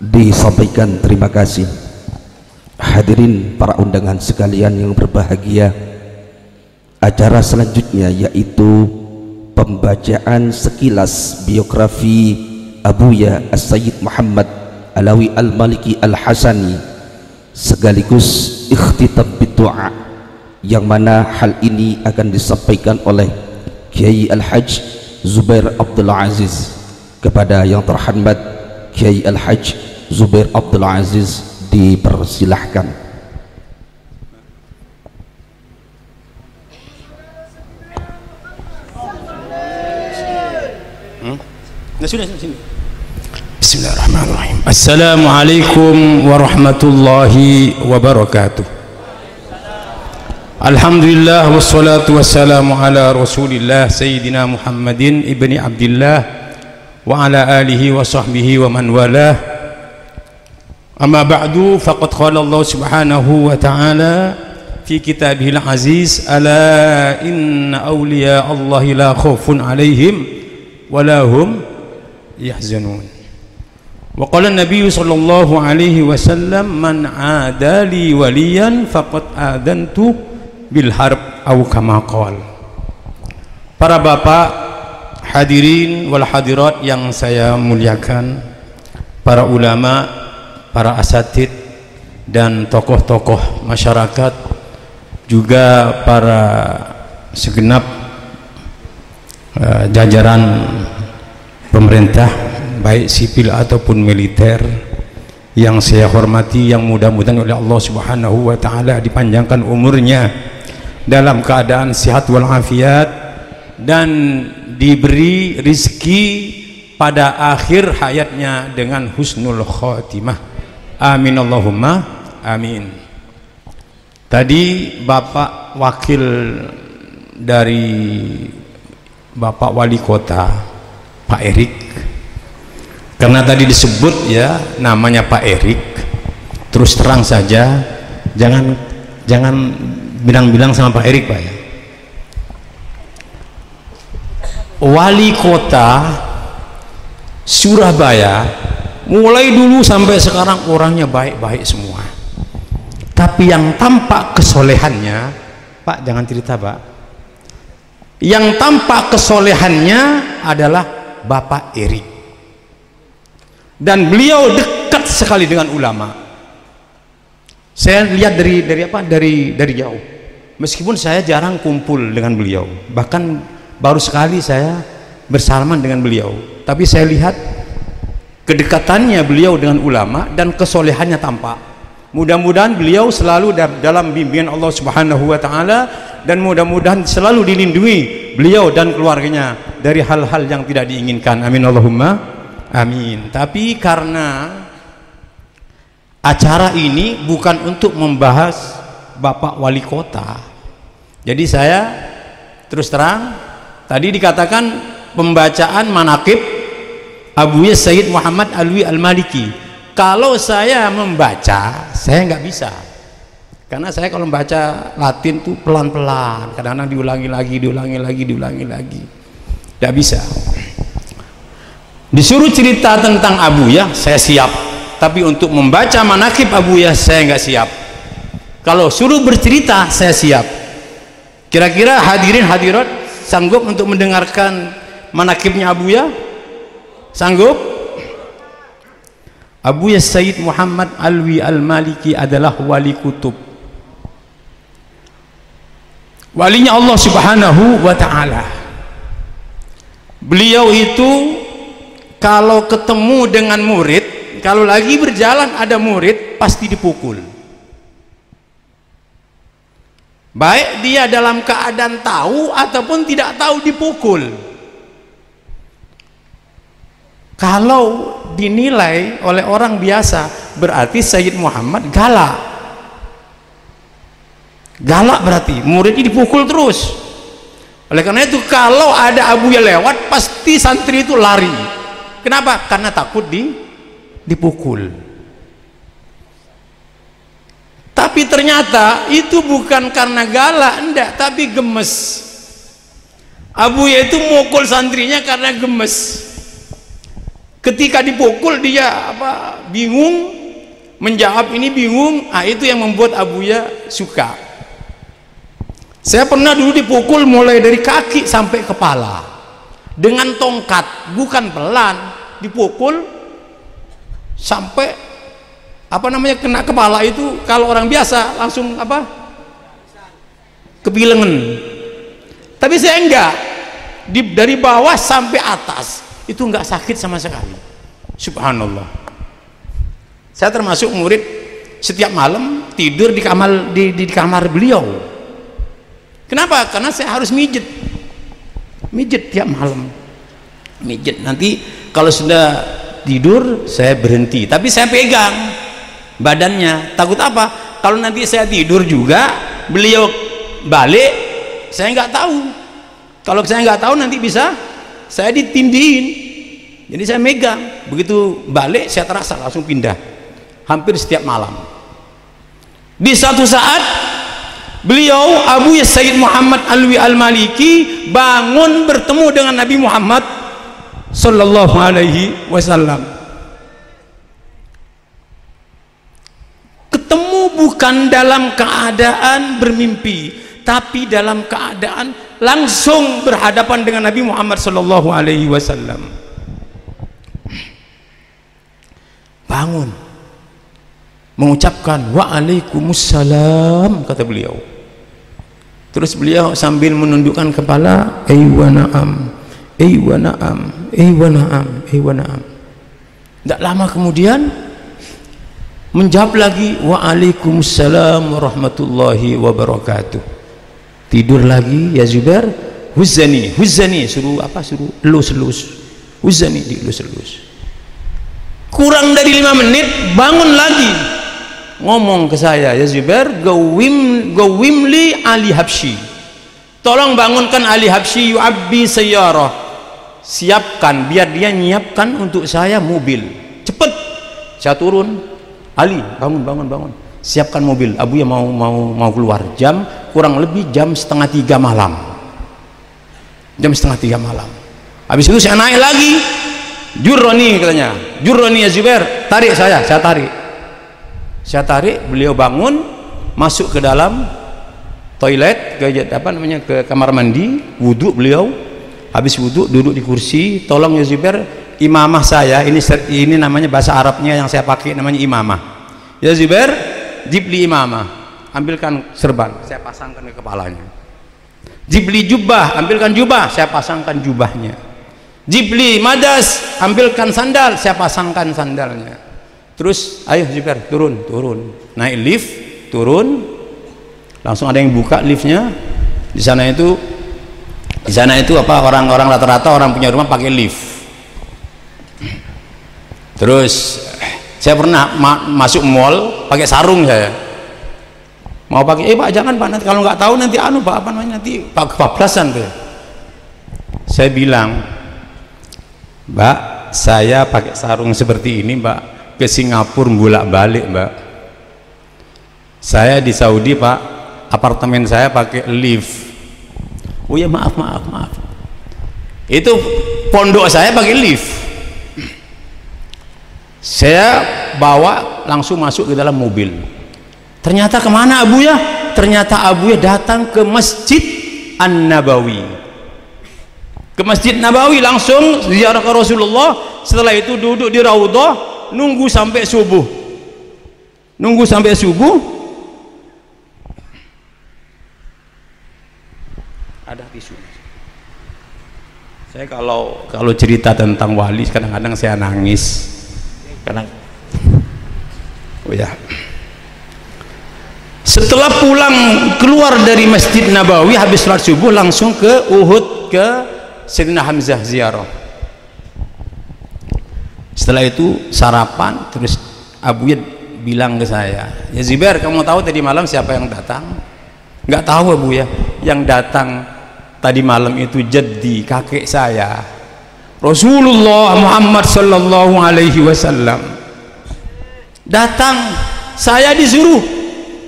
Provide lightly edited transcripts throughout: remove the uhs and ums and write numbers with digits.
disampaikan terima kasih. Hadirin para undangan sekalian yang berbahagia, acara selanjutnya yaitu pembacaan sekilas biografi Abuya As-Sayyid Muhammad Alawi Al-Maliki Al-Hasani sekaligus ikhtitam bidu'a, yang mana hal ini akan disampaikan oleh Kiai Al-Hajj Zubair Abdul Aziz. Kepada yang terhormat Kiai Al-Hajj Zubair Abdul Aziz dipersilahkan. Bismillahirrahmanirrahim. Assalamualaikum warahmatullahi wabarakatuh. Alhamdulillah wassalatu wassalamu ala Rasulillah Sayyidina Muhammadin ibni Abdillah wa ala alihi wa sahbihi wa man walah. Amma ba'du, faqad qala Allah subhanahu wa ta'ala fi kitabihil aziz, ala inna awliya Allahi la khawfun alaihim wa la hum yahzanun. Wa qala an-nabiy sallallahu alaihi wasallam, man adali waliyan faqad adantu bil harb au kama qala. Para bapak hadirin wal hadirat yang saya muliakan, para ulama, para asatid dan tokoh-tokoh masyarakat, juga para segenap jajaran pemerintah baik sipil ataupun militer yang saya hormati, yang mudah-mudahan oleh Allah Subhanahu wa taala dipanjangkan umurnya dalam keadaan sehat walafiat dan diberi rizki pada akhir hayatnya dengan husnul khotimah. Amin Allahumma amin. Tadi Bapak wakil dari Bapak Wali Kota Pak Erik, karena tadi disebut ya namanya Pak Erik, terus terang saja jangan bilang-bilang sama Pak Erik Pak ya. Wali Kota Surabaya mulai dulu sampai sekarang orangnya baik-baik semua, tapi yang tampak kesolehannya, Pak jangan cerita Pak, yang tampak kesolehannya adalah Bapak Erik, dan beliau dekat sekali dengan ulama. Saya lihat dari jauh, meskipun saya jarang kumpul dengan beliau, bahkan baru sekali saya bersalaman dengan beliau, tapi saya lihat kedekatannya beliau dengan ulama dan kesolehannya tampak. Mudah-mudahan beliau selalu dalam bimbingan Allah Subhanahu wa taala, dan mudah-mudahan selalu dilindungi beliau dan keluarganya dari hal-hal yang tidak diinginkan. Amin Allahumma amin. Tapi karena acara ini bukan untuk membahas Bapak Wali Kota, jadi saya terus terang, tadi dikatakan pembacaan manaqib Abuya Sayyid Muhammad Alawi Al-Maliki. Kalau saya membaca, saya nggak bisa, karena saya kalau membaca Latin tuh pelan-pelan, kadang-kadang diulangi lagi, tidak bisa. Disuruh cerita tentang Abuya, saya siap, tapi untuk membaca manaqib Abuya saya nggak siap. Kalau suruh bercerita, saya siap. Kira-kira hadirin hadirat sanggup untuk mendengarkan manaqibnya Abuya? Sanggup? Abuya Sayyid Muhammad Alawi Al-Maliki adalah wali kutub, walinya Allah Subhanahu wa ta'ala. Beliau itu kalau ketemu dengan murid, kalau lagi berjalan ada murid, pasti dipukul, baik dia dalam keadaan tahu ataupun tidak tahu, dipukul. Kalau dinilai oleh orang biasa, berarti Sayyid Muhammad galak berarti muridnya dipukul terus. Oleh karena itu kalau ada Abuya lewat, pasti santri itu lari. Kenapa? Karena takut dipukul. Tapi ternyata itu bukan karena galak, enggak, tapi gemes. Abuya itu mukul santrinya karena gemes. Ketika dipukul dia bingung, menjawab ini bingung. Itu yang membuat Abuya suka. Saya pernah dulu dipukul mulai dari kaki sampai kepala dengan tongkat, bukan pelan, dipukul sampai kena kepala. Itu kalau orang biasa langsung kebilengan, tapi saya enggak. Dari bawah sampai atas itu enggak sakit sama sekali. Subhanallah. Saya termasuk murid setiap malam tidur di kamar beliau. Kenapa? Karena saya harus mijet tiap malam, mijet. Nanti kalau sudah tidur saya berhenti, tapi saya pegang badannya. Takut apa? Kalau nanti saya tidur juga beliau balik, saya nggak tahu. Kalau saya nggak tahu nanti bisa saya ditindihin. Jadi saya megang, begitu balik saya terasa langsung pindah. Hampir setiap malam. Di satu saat beliau Abuya Sayyid Muhammad Alwi Al-Maliki bangun bertemu dengan Nabi Muhammad sallallahu alaihi wasallam. Ketemu bukan dalam keadaan bermimpi, tapi dalam keadaan langsung berhadapan dengan Nabi Muhammad sallallahu alaihi wasallam. Bangun mengucapkan waalaikumsalam, kata beliau. Terus beliau sambil menundukkan kepala, wa na'am, wa na'am, wa na'am, wa na'am. Tidak lama kemudian menjawab lagi waalaikumsalam warahmatullahi wabarakatuh. Tidur lagi, ya Zubair, huzani, suruh elus, huzani, dielus-elus. Kurang dari 5 menit bangun lagi, ngomong ke saya, ya Zubair, gawimli Ali Habsyi, tolong bangunkan Ali Habsyi, yu'abbi sayyarah, siapkan, biar dia nyiapkan untuk saya mobil, cepet. Saya turun, Ali bangun, siapkan mobil, Abuya mau keluar. Jam kurang lebih jam 2:30 malam. Habis itu saya naik lagi, jurroni, katanya, jurroni ya Zubair, tarik saya tarik. Beliau bangun, masuk ke dalam toilet, ke kamar mandi, wudhu beliau. Habis wudhu duduk di kursi, tolong ya Zubair, imamah saya ini namanya bahasa Arabnya yang saya pakai namanya imamah. Ya Zubair, jibli imamah, ambilkan serban, saya pasangkan ke kepalanya. Jibli jubah, ambilkan jubah, saya pasangkan jubahnya. Jibli madas, ambilkan sandal, saya pasangkan sandalnya. Terus ayo Zubair, turun, naik lift, turun, langsung ada yang buka liftnya. Di sana itu orang-orang rata-rata orang punya rumah pakai lift. Terus saya pernah masuk mall pakai sarung, saya mau pakai, Pak jangan Pak, nanti kalau nggak tahu nanti Pak nanti kebablasan tuh. Saya bilang, Mbak, saya pakai sarung seperti ini Mbak ke Singapura bolak-balik Mbak. Saya di Saudi Pak, apartemen saya pakai lift. Oh ya maaf. Itu pondok saya pakai lift. Saya bawa langsung masuk ke dalam mobil. Ternyata kemana Abuya? Ternyata Abuya datang ke Masjid An-Nabawi. Ke Masjid Nabawi langsung ziarah ke Rasulullah. Setelah itu duduk di Raudhah, nunggu sampai subuh. Ada tisu. Saya kalau cerita tentang wali kadang-kadang saya nangis. Setelah pulang keluar dari Masjid Nabawi habis salat subuh langsung ke Uhud, ke Sayyidina Hamzah ziarah. Setelah itu sarapan, terus Abuya bilang ke saya, ya Zubair, kamu tahu tadi malam siapa yang datang? Nggak tahu Abuya. Yang datang tadi malam itu jaddi, kakek saya, Rasulullah Muhammad sallallahu alaihi wasallam datang. Saya disuruh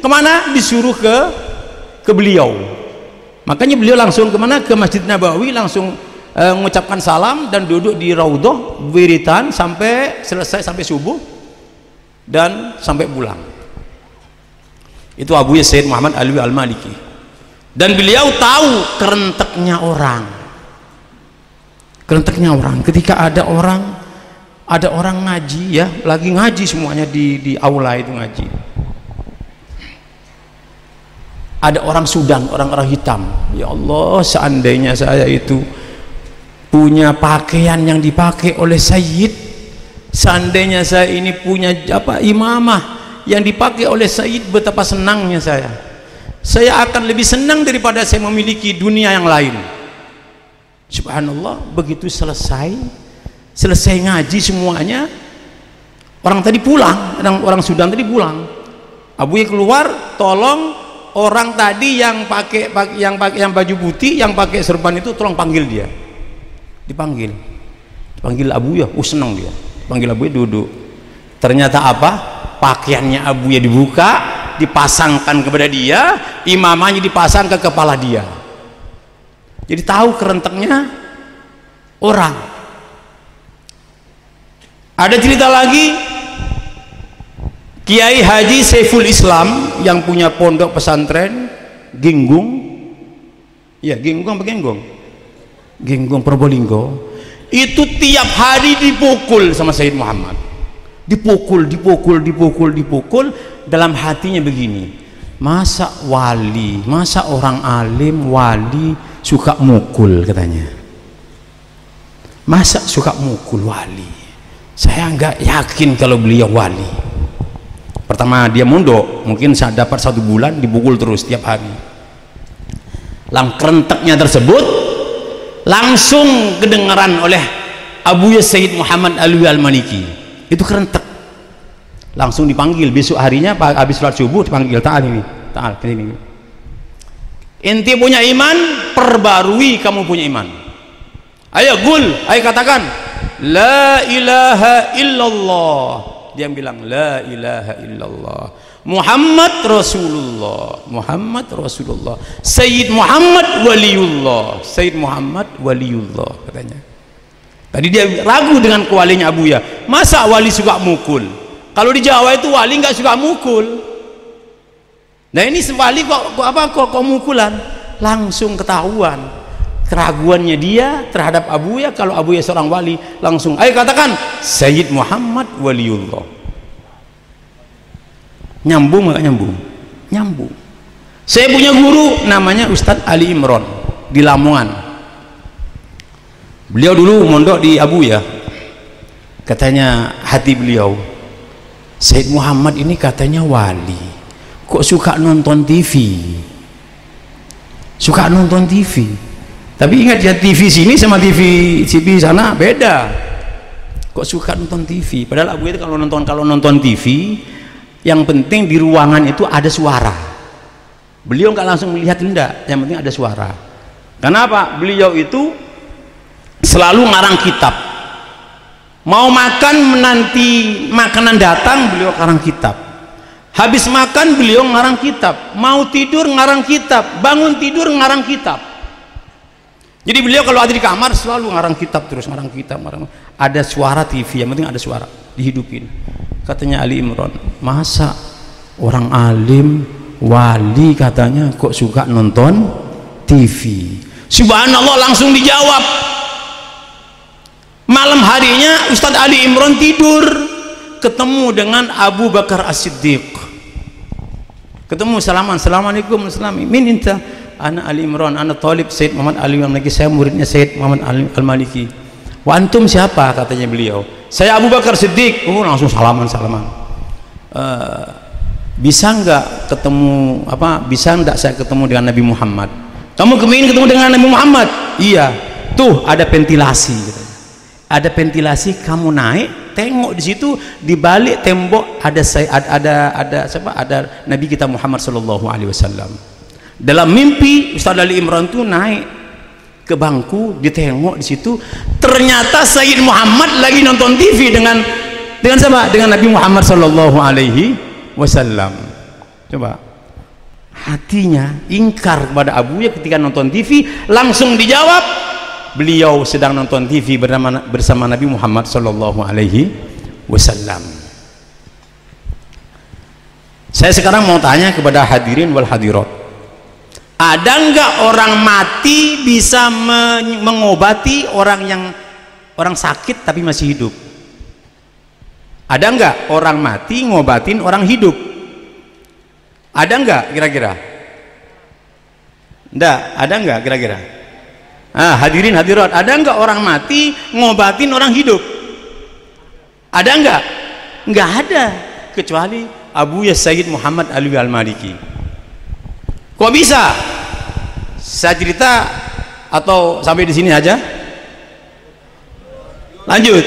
kemana? Disuruh ke beliau. Makanya beliau langsung kemana? Ke Masjid Nabawi, langsung mengucapkan salam dan duduk di raudhah wiritan sampai selesai, sampai subuh dan sampai pulang. Itu Abuya Sayyid Muhammad Alwi Al-Maliki. Dan beliau tahu kerenteknya orang. Kerenteknya orang. Ketika ada orang ngaji ya, lagi ngaji semuanya di aula itu ngaji. Ada orang Sudan, orang-orang hitam. Ya Allah, seandainya saya itu punya pakaian yang dipakai oleh Sayyid, seandainya saya ini punya imamah yang dipakai oleh Sayyid, betapa senangnya saya akan lebih senang daripada saya memiliki dunia yang lain. Subhanallah, begitu selesai ngaji semuanya, orang tadi pulang, orang Sudan tadi pulang. Abuya keluar, tolong orang tadi yang pakai baju putih, yang pakai serban itu, tolong panggil dia. Dipanggil Abuya, senang dia. Panggil Abuya, duduk. Ternyata apa? Pakaiannya Abuya dibuka, dipasangkan kepada dia, imamahnya dipasang ke kepala dia. Jadi tahu kerenteknya orang. Ada cerita lagi, Kiai Haji Saiful Islam yang punya pondok pesantren Ginggung, ya Ginggung apa Genggong? Ginggung Probolinggo, itu tiap hari dipukul sama Sayyid Muhammad. Dipukul, dalam hatinya begini, masa wali, masa orang alim wali suka mukul, katanya. Masa suka mukul wali? Saya nggak yakin kalau beliau wali. Pertama dia mondok, mungkin saat dapat 1 bulan dipukul terus tiap hari. Kerenteknya tersebut langsung kedengaran oleh Abuya Sayyid Muhammad Alwi Al-Maliki. Itu kerentek, langsung dipanggil. Besok harinya habis sholat subuh dipanggil, ta'al ini, inti punya iman, perbarui kamu punya iman. Ayo katakan la ilaha illallah. Dia bilang la ilaha illallah Muhammad Rasulullah, Muhammad Rasulullah, Sayyid Muhammad Waliullah, Sayyid Muhammad Waliullah, katanya. Tadi dia ragu dengan kewalinya Abuya. Masa wali suka mukul? Kalau di Jawa itu wali nggak suka mukul. Nah ini wali kok mukulan? Langsung ketahuan keraguannya dia terhadap Abuya. Kalau Abuya seorang wali, langsung ayo katakan Sayyid Muhammad Waliullah. Nyambung nggak nyambung? Nyambung. Saya punya guru namanya Ustadz Ali Imron di Lamongan. Beliau dulu mondok di Abuya. Katanya hati beliau, Sayyid Muhammad ini katanya wali, kok suka nonton TV, suka nonton TV. Tapi ingat ya, TV sini sama TV sana beda. Kok suka nonton TV? Padahal Abuya itu kalau nonton TV, yang penting di ruangan itu ada suara. Beliau nggak langsung melihat, enggak, yang penting ada suara. Kenapa? Beliau itu selalu ngarang kitab. Mau makan, menanti makanan datang, beliau ngarang kitab. Habis makan beliau ngarang kitab. Mau tidur ngarang kitab, bangun tidur ngarang kitab. Jadi beliau kalau ada di kamar selalu ngarang kitab, terus ngarang kitab, ada suara TV, yang penting ada suara, dihidupin. Katanya Ali Imron, masa orang alim wali katanya kok suka nonton TV? Subhanallah, langsung dijawab. Malam harinya Ustadz Ali Imron tidur, ketemu dengan Abu Bakar As-Siddiq. Ketemu, assalamualaikum, min inta, ana Ali Imron, ana talib Sayyid Muhammad Ali Al-Maliki, saya muridnya Sayyid Muhammad Al-Maliki. Wa antum siapa? Katanya beliau. Saya Abu Bakar Siddiq. Oh, langsung salaman. Bisa nggak ketemu bisa nggak saya ketemu dengan Nabi Muhammad? Kamu kemingin ketemu dengan Nabi Muhammad? Iya. Tuh ada ventilasi, gitu. Ada ventilasi, kamu naik, tengok di situ, di balik tembok ada Nabi kita Muhammad sallallahu alaihi wasallam. Dalam mimpi Ustaz Ali Imran tuh naik ke bangku, ditengok di situ, ternyata Sayyid Muhammad lagi nonton TV dengan siapa? Dengan Nabi Muhammad sallallahu alaihi wasallam. Coba, hatinya ingkar kepada Abuya ketika nonton TV, langsung dijawab, beliau sedang nonton TV bersama Nabi Muhammad sallallahu alaihi wasallam. Saya sekarang mau tanya kepada hadirin wal hadirat, ada enggak orang mati bisa mengobati orang sakit tapi masih hidup? Ada enggak orang mati ngobatin orang hidup? Ada enggak kira-kira? Enggak, ada enggak kira-kira? Hadirin hadirat, ada enggak orang mati ngobatin orang hidup? Ada enggak? Enggak ada, kecuali Abuya Sayyid Muhammad Alwi Al-Maliki. Kok bisa? Saya cerita atau sampai di sini aja? Lanjut.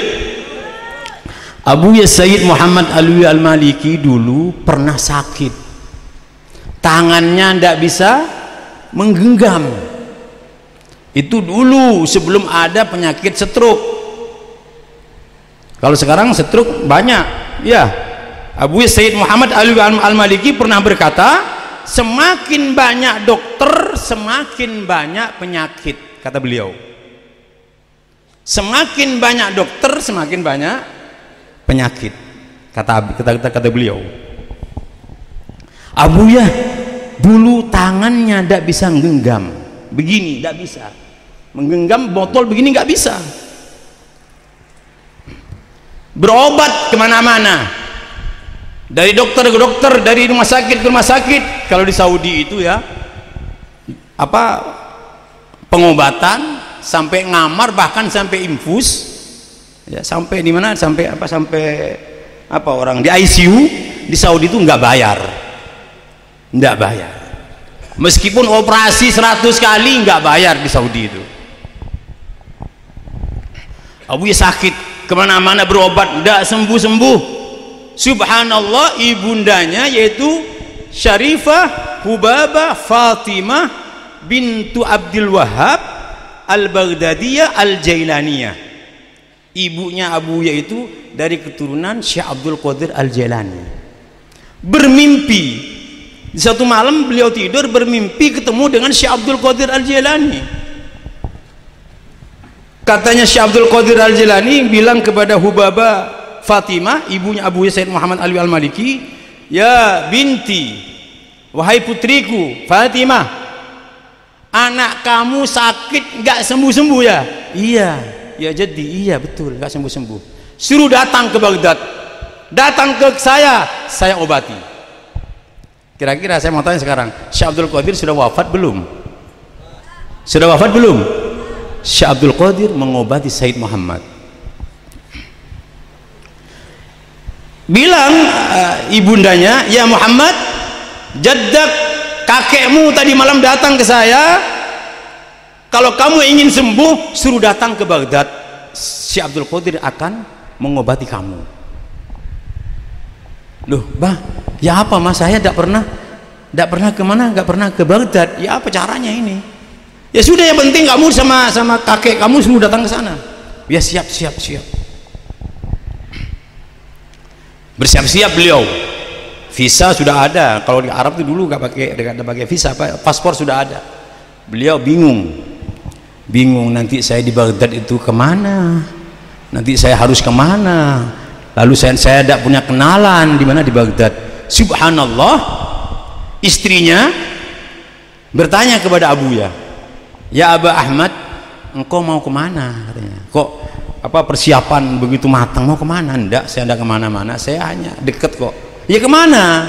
Abuya Sayyid Muhammad Alwi Al-Maliki dulu pernah sakit, tangannya tidak bisa menggenggam. Itu dulu sebelum ada penyakit stroke. Kalau sekarang stroke banyak ya. Abu Sayyid Muhammad Alwi Al-Maliki pernah berkata, semakin banyak dokter semakin banyak penyakit, kata beliau. Semakin banyak dokter semakin banyak penyakit, kata beliau. Abuya dulu tangannya tidak bisa menggenggam begini, tidak bisa menggenggam botol begini, nggak bisa. Berobat kemana-mana, dari dokter ke dokter, dari rumah sakit ke rumah sakit. Kalau di Saudi itu ya, pengobatan sampai ngamar, bahkan sampai infus ya, sampai di mana, sampai orang di ICU di Saudi itu nggak bayar, meskipun operasi 100 kali nggak bayar di Saudi itu. Abuya sakit kemana-mana berobat, nggak sembuh-sembuh. Subhanallah, ibundanya yaitu Syarifah Hubabah Fatimah bintu Abdul Wahab Al-Baghdadiyah Al-Jailaniyah, ibunya Abuya itu dari keturunan Syekh Abdul Qadir Al-Jailani. Bermimpi di satu malam, beliau tidur bermimpi ketemu dengan Syekh Abdul Qadir Al-Jailani. Katanya Syekh Abdul Qadir Al-Jailani bilang kepada Hubabah Fatimah, ibunya Abu Sayyid Muhammad Alwi Al-Maliki, ya binti, wahai putriku Fatimah, anak kamu sakit nggak sembuh-sembuh ya? Iya, ya jadi iya betul, nggak sembuh-sembuh. Suruh datang ke Baghdad, datang ke saya obati. Kira-kira saya mau tanya sekarang, Syekh Abdul Qadir sudah wafat belum? Sudah wafat belum? Syekh Abdul Qadir mengobati Sayyid Muhammad. Bilang ibundanya, ya Muhammad, jaddak, kakekmu tadi malam datang ke saya, kalau kamu ingin sembuh suruh datang ke Baghdad, Syekh Abdul Qadir akan mengobati kamu. Loh bah, ya apa mas, saya tidak pernah kemana, nggak pernah ke Baghdad, ya apa caranya ini? Ya sudah, yang penting kamu sama kakek kamu semua datang ke sana. Ya siap. Bersiap-siap beliau. Visa sudah ada. Kalau di Arab itu dulu nggak pakai visa, paspor sudah ada. Beliau bingung nanti saya di Baghdad itu kemana? Nanti saya harus kemana? Lalu saya tidak punya kenalan di mana di Baghdad. Subhanallah, istrinya bertanya kepada Abuya, ya Aba Ahmad, engkau mau kemana? Katanya. Kok persiapan begitu matang, mau kemana? Enggak, saya tidak kemana-mana, saya hanya deket kok. Ya kemana?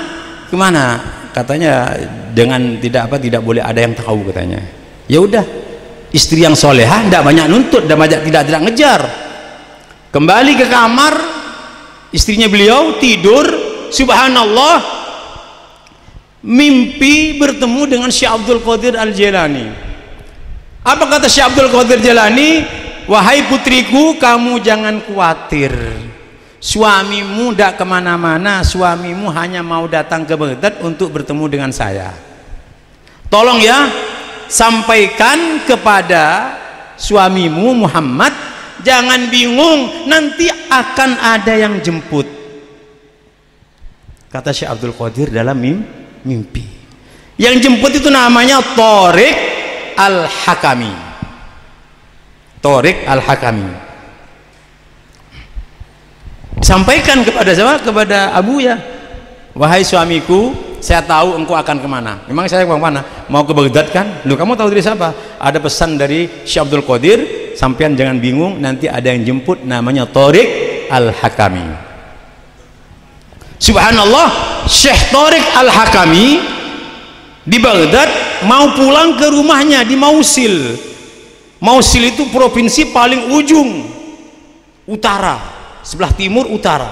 Katanya dengan tidak boleh ada yang tahu katanya. Ya udah, istri yang solehah tidak banyak nuntut, tidak ngejar. Kembali ke kamar, istrinya beliau tidur. Subhanallah, mimpi bertemu dengan Syekh Abdul Qadir Al-Jailani. Apa kata Syekh Abdul Qadir Jailani? Wahai putriku, kamu jangan khawatir, suamimu tidak kemana-mana, suamimu hanya mau datang ke Baghdad untuk bertemu dengan saya. Tolong ya, sampaikan kepada suamimu Muhammad, jangan bingung, nanti akan ada yang jemput, kata Syekh Abdul Qadir dalam mimpi. Yang jemput itu namanya Tariq Al-Hakami. Thoriq Al-Hakami. Sampaikan kepada siapa? Kepada Abuya, wahai suamiku, saya tahu engkau akan kemana. Memang saya kemana? Mau ke Baghdad kan? Loh, kamu tahu dari siapa? Ada pesan dari Syekh Abdul Qadir, sampean jangan bingung, nanti ada yang jemput, namanya Thoriq Al-Hakami. Subhanallah, Syekh Thoriq Al-Hakami di Baghdad mau pulang ke rumahnya di Mausil. Mausil itu provinsi paling ujung utara, sebelah timur utara,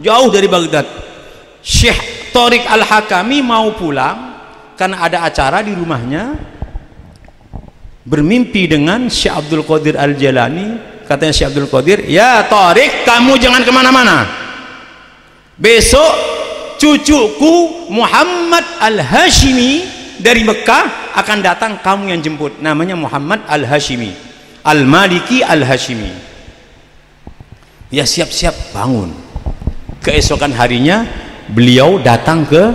jauh dari Baghdad. Syekh Thoriq Al-Hakami mau pulang karena ada acara di rumahnya, bermimpi dengan Syekh Abdul Qadir Al-Jalani. Katanya Syekh Abdul Qadir, ya Thoriq, kamu jangan kemana-mana, besok cucuku Muhammad Al-Hashimi dari Mekah akan datang, kamu yang jemput. Namanya Muhammad Al-Hashimi, Al-Maliki Al-Hashimi. Ya siap-siap bangun. Keesokan harinya beliau datang ke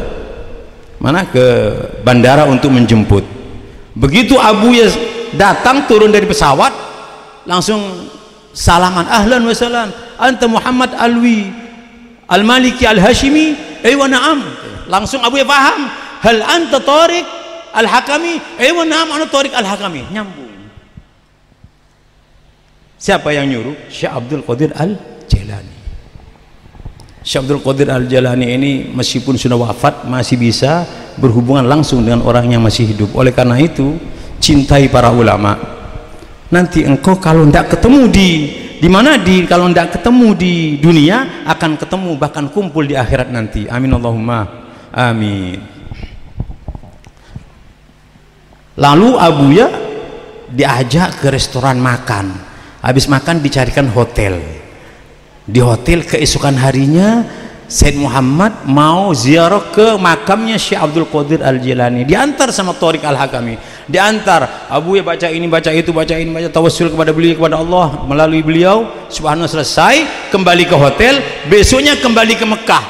mana? Ke bandara untuk menjemput. Begitu Abuya datang turun dari pesawat, langsung salaman, ahlan wa salam, anta Muhammad Alwi Al-Maliki Al-Hashimi? Aywa na'am. Langsung Abuya paham, hal anta Thoriq Al-Hakami? Aywa na'am, ana Thoriq Al-Hakami. Nyambung. Siapa yang nyuruh? Syekh Abdul Qadir Al-Jalani. Syekh Abdul Qadir Al-Jalani ini meskipun sudah wafat masih bisa berhubungan langsung dengan orang yang masih hidup. Oleh karena itu, cintai para ulama. Nanti engkau kalau tidak ketemu di mana, kalau tidak ketemu di dunia, akan ketemu bahkan kumpul di akhirat nanti. Amin Allahumma amin. Lalu Abuya diajak ke restoran makan. Habis makan dicarikan hotel. Di hotel keesokan harinya Said Muhammad mau ziarah ke makamnya Syekh Abdul Qadir Al-Jilani. Diantar sama Thoriq Al-Hakami. Diantar, Abuya baca ini, baca itu, baca ini, baca tawassul kepada beliau, kepada Allah melalui beliau. Subhanallah, selesai, kembali ke hotel. Besoknya kembali ke Mekah.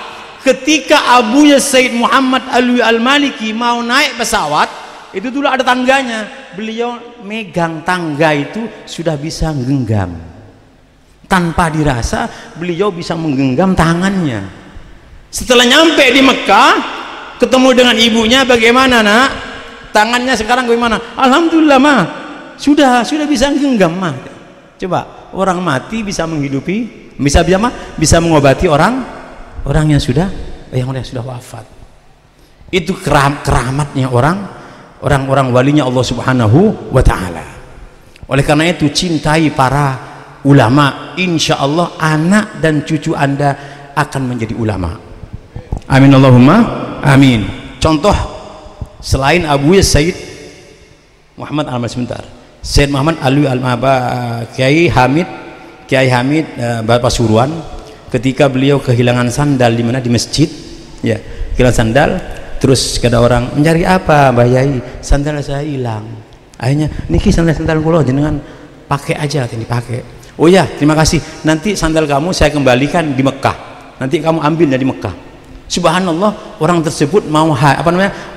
Ketika Abuya Said Muhammad Alwi Al-Maliki mau naik pesawat, itu dulu ada tangganya. Beliau megang tangga itu sudah bisa menggenggam. Tanpa dirasa beliau bisa menggenggam tangannya. Setelah nyampe di Mekah, ketemu dengan ibunya, bagaimana nak? Tangannya sekarang bagaimana? Alhamdulillah mah, sudah bisa menggenggam mah. Coba orang mati bisa menghidupi, bisa mengobati orang yang sudah wafat. Itu keramatnya orang walinya Allah Subhanahu wa Ta'ala. Oleh karena itu cintai para ulama, insya Allah anak dan cucu anda akan menjadi ulama. Amin Allahumma amin. Contoh selain Abuya Said Muhammad Said Muhammad Alwi Kiai Hamid Pasuruan, ketika beliau kehilangan sandal di mana, di masjid ya, kehilangan sandal, terus kata orang, mencari apa Mbah Yai? Sandal saya hilang. Akhirnya niki sandal kula jenengan pakai aja, dipakai. Oh ya, terima kasih. Nanti sandal kamu saya kembalikan di Mekah. Nanti kamu ambil dari Mekah. Subhanallah, orang tersebut mau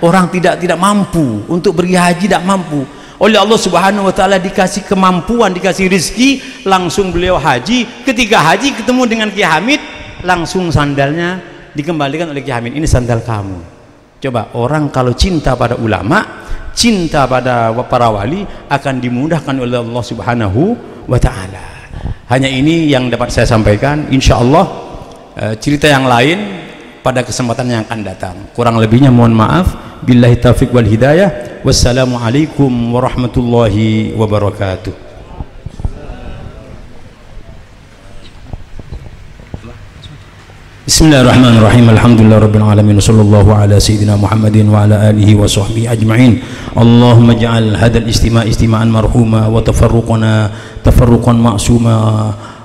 orang tidak mampu untuk pergi haji, tidak mampu. Oleh Allah Subhanahu wa Ta'ala dikasih kemampuan, dikasih rezeki, langsung beliau haji. Ketika haji ketemu dengan Kiai Hamid, langsung sandalnya dikembalikan oleh Kiai Hamid. Ini sandal kamu. Coba orang kalau cinta pada ulama, cinta pada para wali, akan dimudahkan oleh Allah Subhanahu wa Ta'ala. Hanya ini yang dapat saya sampaikan. Insya Allah cerita yang lain pada kesempatan yang akan datang. Kurang lebihnya mohon maaf. Billahi taufiq wal hidayah. Wassalamualaikum warahmatullahi wabarakatuh. Bismillahirrahmanirrahim. Alhamdulillah rabbil alamin. Sallallahu ala sayyidina Muhammadin wa ala alihi wa sahbihi ajma'in. Allahumma ja'al hadal istima' istima'an marhuma wa tafarruqan ma'suma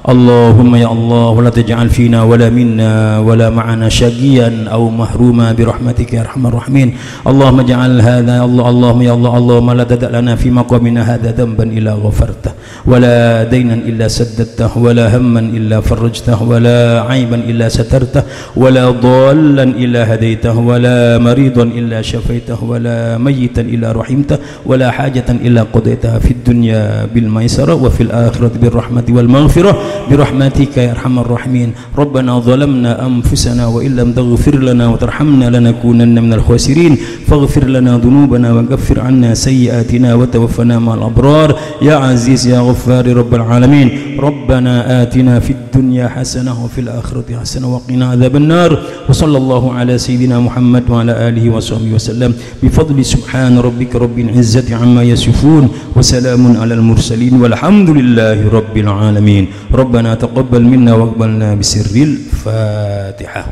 اللهم يا الله ولا تجعل فينا ولا منا ولا معنا شقيا أو محروما برحمتك يا أرحم الراحمين. اللهم اجعل هذا يا الله، اللهم يا الله، اللهم لا تدع لنا في مقامنا هذا ذنبا إلا غفرته، ولا دينا إلا سددته، ولا هما إلا فرجته، ولا عيبا إلا سترته، ولا ضالا إلا هديته، ولا مريضا إلا شفيته، ولا ميتا إلا رحمته، ولا حاجة إلا قضيتها في الدنيا بالميسرة وفي الآخرة بالرحمة والمغفرة برحمتك يا أرحم الراحمين. ربنا ظلمنا أنفسنا وإن لم تغفر لنا وترحمنا لنكونن من الخاسرين، فاغفر لنا ذنوبنا وكفر عنا سيئاتنا وتوفنا مع الأبرار يا عزيز يا غفار رب العالمين. ربنا آتنا في الدنيا حسنة وفي الآخرة حسنة وقنا عذاب النار. وصلى الله على سيدنا محمد وعلى آله وصحبه وسلم بفضل سبحان ربك رب العزة عما يصفون وسلام على المرسلين والحمد لله رب العالمين. ربنا تقبل منا واقبلنا بسر الفاتحة.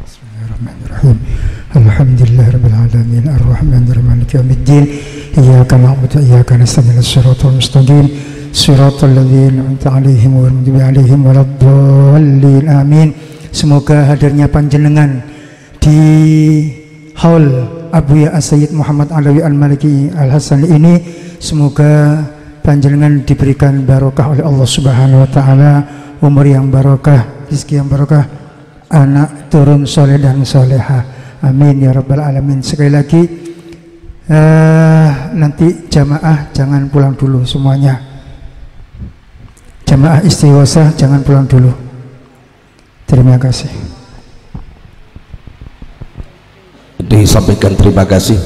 بسم الله الرحمن الرحيم. الحمد لله رب العالمين الرحمن الرحيم مالك يوم الدين إياك نعبد وإياك نستعين الصراط المستقيم صراط الذين أنعمت عليهم غير المغضوب عليهم waladdallin. Amin. Semoga hadirnya panjenengan di haul Abuya As-Sayyid Muhammad Alawi Al-Maliki Al-Hasani ini, semoga panjenengan diberikan barokah oleh Allah Subhanahu wa taala, umur yang barokah, rezeki yang barokah, anak turun soleh dan soleha. Amin ya rabbal alamin. Sekali lagi nanti jamaah jangan pulang dulu semuanya. Jamaah istighosah jangan pulang dulu. Terima kasih. Disampaikan terima kasih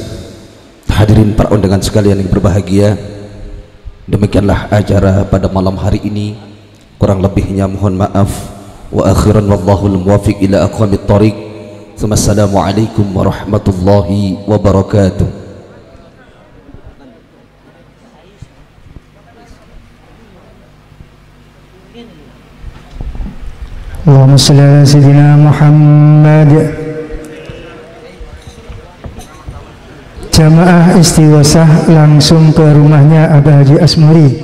hadirin para undangan sekalian yang berbahagia. Demikianlah acara pada malam hari ini, kurang lebihnya mohon maaf. Wa akhiran wallahul muwaffiq ila aqwamit thoriq. Assalamualaikum warahmatullahi wabarakatuh. Allahumma shalli ala sayyidina Muhammad. Jamaah istighosah langsung ke rumahnya Abah Haji Asmuri.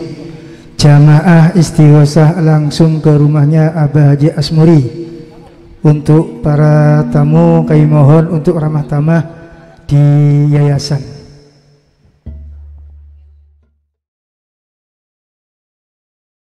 Jamaah istighosah langsung ke rumahnya Abah Haji Asmuri. Untuk para tamu kami mohon untuk ramah tamah di yayasan.